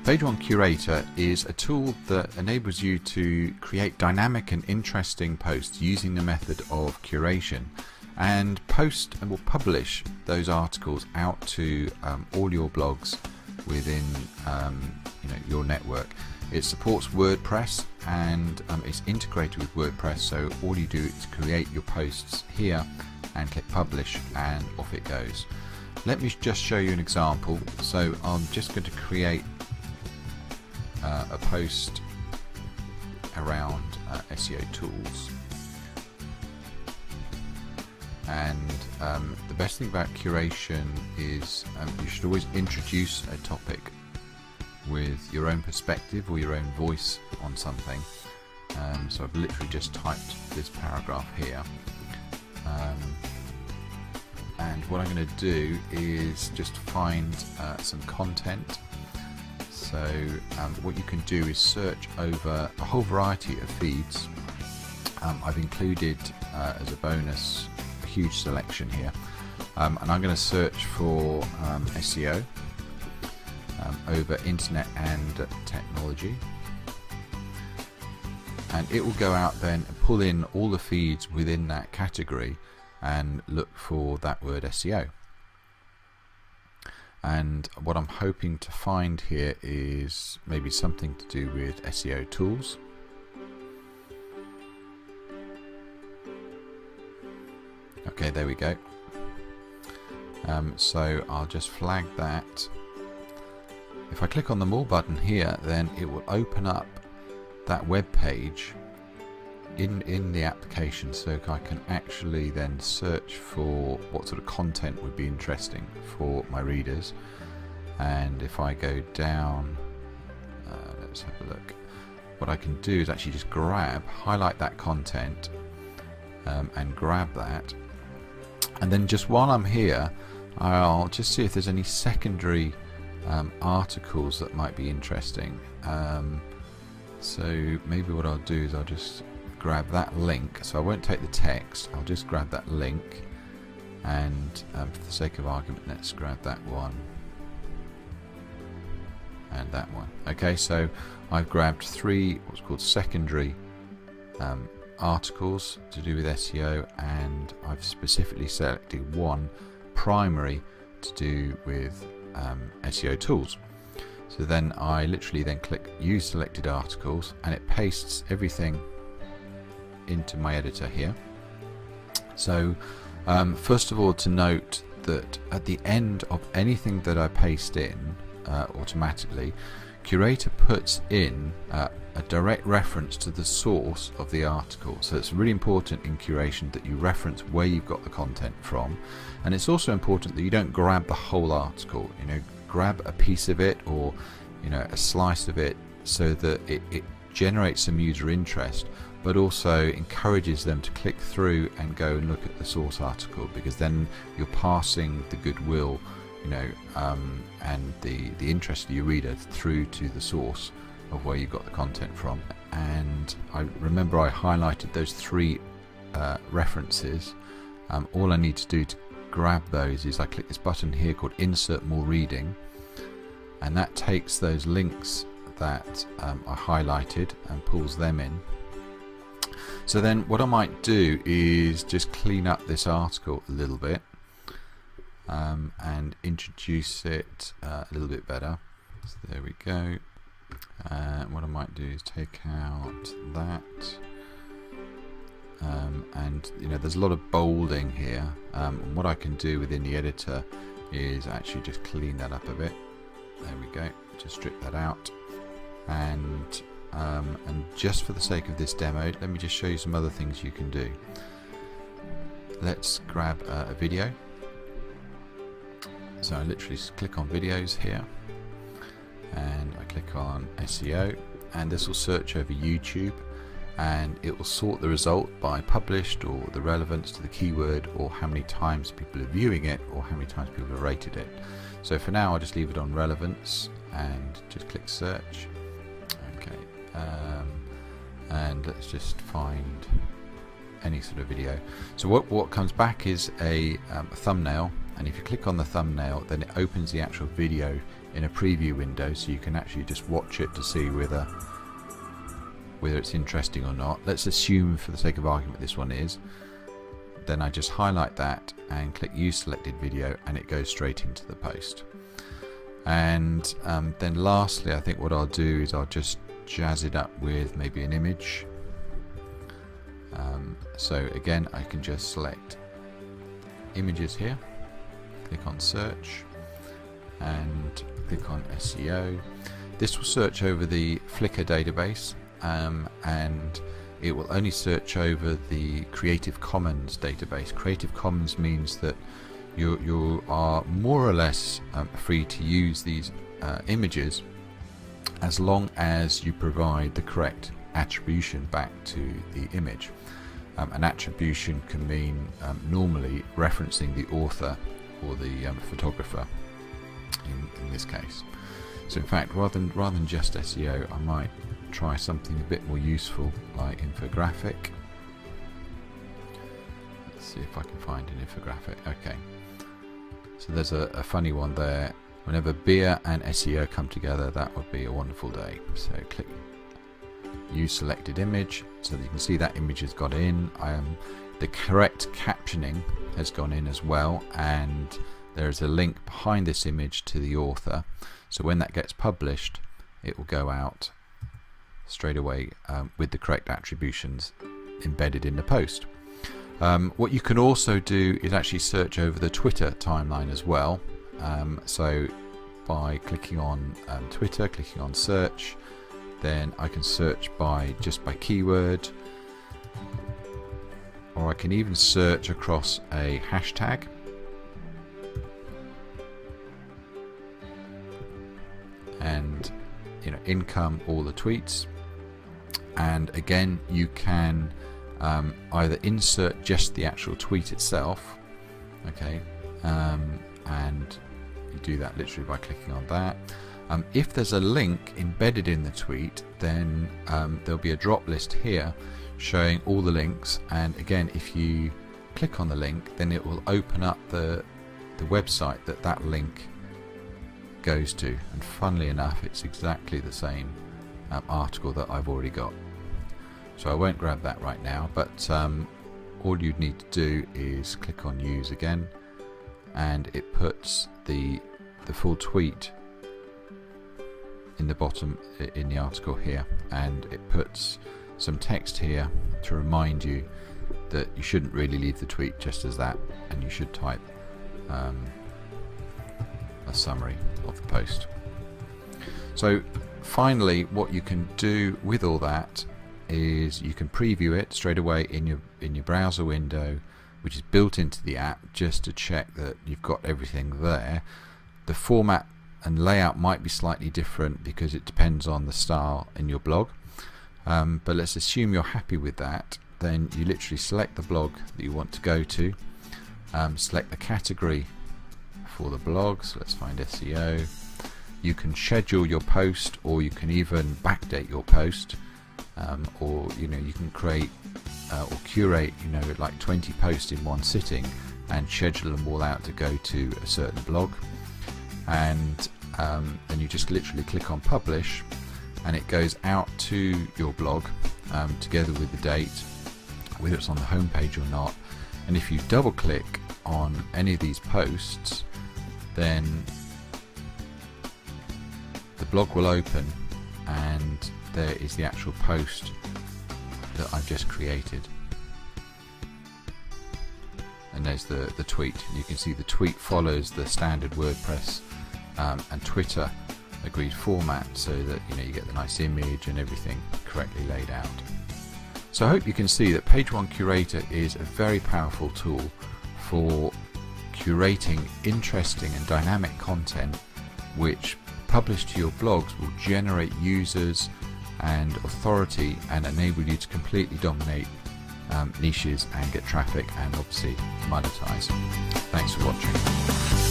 Page One Curator is a tool that enables you to create dynamic and interesting posts using the method of curation, and post and will publish those articles out to all your blogs within your network. It supports WordPress and it's integrated with WordPress, so all you do is create your posts here and click publish and off it goes. Let me just show you an example. So I'm just going to create a post around SEO tools, and the best thing about curation is you should always introduce a topic with your own perspective or your own voice on something. So I've literally just typed this paragraph here, and what I'm going to do is just find some content. So what you can do is search over a whole variety of feeds. I've included as a bonus a huge selection here, and I'm going to search for SEO over internet and technology, and it will go out then and pull in all the feeds within that category and look for that word SEO. And what I'm hoping to find here is maybe something to do with SEO tools. Okay, there we go. So I'll just flag that. If I click on the More button here, then it will open up that web page in the application, so I can actually then search for what sort of content would be interesting for my readers. And if I go down, let's have a look. What I can do is actually just highlight that content and grab that, and then just while I'm here I'll just see if there's any secondary articles that might be interesting. So maybe what I'll do is I'll just grab that link, so I won't take the text, I'll just grab that link, and for the sake of argument let's grab that one and that one. Okay, so I've grabbed three what's called secondary articles to do with SEO, and I've specifically selected one primary to do with SEO tools. So then I literally then click use selected articles, and it pastes everything into my editor here. So first of all, to note that at the end of anything that I paste in automatically, Curator puts in a direct reference to the source of the article. So it's really important in curation that you reference where you've got the content from, and it's also important that you don't grab the whole article. Grab a piece of it, or a slice of it, so that it generates some user interest, but also encourages them to click through and go and look at the source article, because then you're passing the goodwill, and the interest of your reader through to the source of where you got the content from. And I remember I highlighted those three references. All I need to do to grab those is I click this button here called Insert More Reading, and that takes those links that I highlighted and pulls them in. So then what I might do is just clean up this article a little bit and introduce it a little bit better. So there we go. What I might do is take out that, and there's a lot of bolding here. And what I can do within the editor is actually just clean that up a bit. There we go. Just strip that out, and just for the sake of this demo, let me just show you some other things you can do. Let's grab a video. So I literally click on videos here, and I click on SEO, and this will search over YouTube, and it will sort the result by published, or the relevance to the keyword, or how many times people are viewing it, or how many times people have rated it. So for now I'll just leave it on relevance and just click search. Okay, and let's just find any sort of video. So what comes back is a thumbnail, and if you click on the thumbnail, then it opens the actual video in a preview window, so you can actually just watch it to see whether it's interesting or not. Let's assume for the sake of argument this one is. Then I just highlight that and click use selected video, and it goes straight into the post. And then lastly, I think what I'll do is I'll just jazz it up with maybe an image. So again, I can just select images here, click on search and click on SEO. This will search over the Flickr database, and it will only search over the Creative Commons database. Creative Commons means that you are more or less free to use these images as long as you provide the correct attribution back to the image. An attribution can mean normally referencing the author or the photographer in this case. So in fact, rather than just SEO, I might try something a bit more useful like infographic. Let's see if I can find an infographic. Okay, so there's a funny one there. Whenever beer and SEO come together, that would be a wonderful day. So click use selected image, so that you can see that image has got in. The correct captioning has gone in as well, and there is a link behind this image to the author. So when that gets published, it will go out straight away with the correct attributions embedded in the post. What you can also do is actually search over the Twitter timeline as well. So by clicking on Twitter, clicking on search, then I can search just by keyword, or I can even search across a hashtag. And in come all the tweets, and again you can either insert just the actual tweet itself, okay, and you do that literally by clicking on that. If there's a link embedded in the tweet, then there'll be a drop list here showing all the links, and again if you click on the link, then it will open up the website that link goes to, and funnily enough it's exactly the same article that I've already got. So I won't grab that right now, but all you'd need to do is click on use again, and it puts the full tweet in the bottom in the article here, and it puts some text here to remind you that you shouldn't really leave the tweet just as that, and you should type a summary of the post. So finally, what you can do with all that is you can preview it straight away in your browser window, which is built into the app, just to check that you've got everything there. The format and layout might be slightly different because it depends on the style in your blog, but let's assume you're happy with that. Then you literally select the blog that you want to go to, select the category for the blog, so let's find SEO. You can schedule your post, or you can even backdate your post, or you can create or curate like 20 posts in one sitting and schedule them all out to go to a certain blog, and then you just literally click on publish, and it goes out to your blog together with the date, whether it's on the home page or not. And if you double click on any of these posts, then the blog will open, and there is the actual post that I've just created, and there's the tweet. You can see the tweet follows the standard WordPress and Twitter agreed format, so that you get the nice image and everything correctly laid out. So I hope you can see that Page One Curator is a very powerful tool for curating interesting and dynamic content, which published to your blogs will generate users and authority and enable you to completely dominate niches and get traffic and obviously monetize. Thanks for watching.